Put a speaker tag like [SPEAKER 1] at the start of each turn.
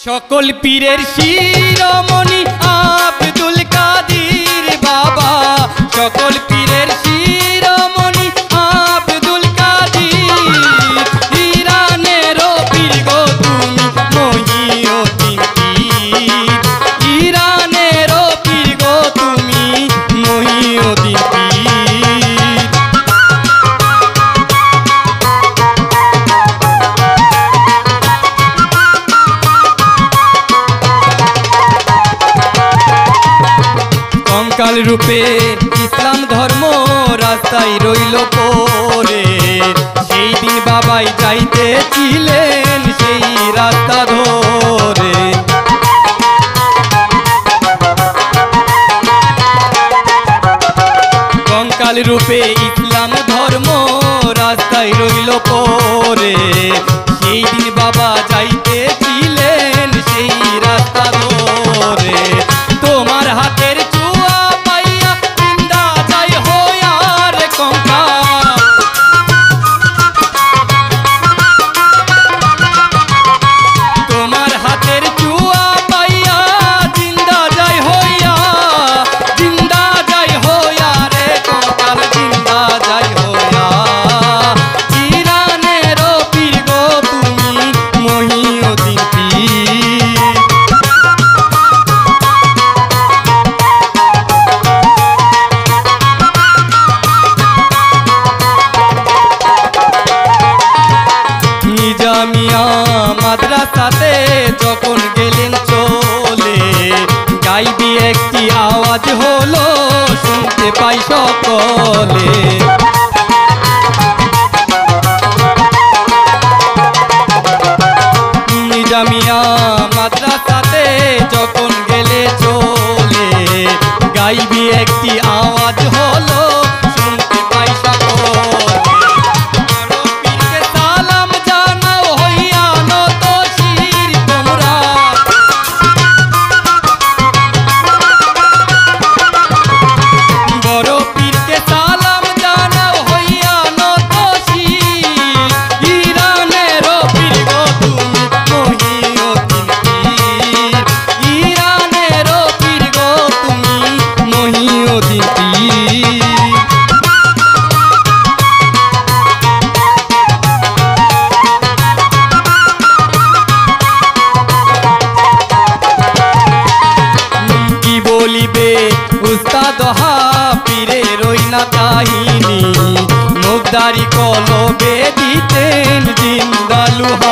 [SPEAKER 1] সকল পীরের শিরোমণি আব্দুল কাদির বাবা, সকল পীরের শিরোমণি আব্দুল কাদির। ইরানেরও পীর গো তুমি মহিউদ্দিন পীর, ইরানেরও পীর গো তুমি মহিউদ্দিন পীর। কঙ্কাল রূপে ইসলাম ধর্ম রাস্তায় রইল পরে, সেই দিন বাবাই যাইতেছিলেন সেই রাস্তা ধরে। কঙ্কাল রূপে ইসলাম ধর্ম রাস্তায় রইল পরে, সেই দিন বাবা যাইতেছিলেন সেই রাস্তা ধরে। তোমার হাতের জামিয়া মাদ্রাসাতে যখন গেলেন চলে, গাইবি একটি আওয়াজ হলো শুনতে পাই সকলে। জামিয়া মাদ্রাসাতে যখন গেলে চলে, গাইবি একটি আওয়াজ হলো শুনতে পাই সকলে। বলিবে উস্তাদ পীরে রই না কাহিনী, মুখদারি কলবে দিতেন জিন্দা লুহা।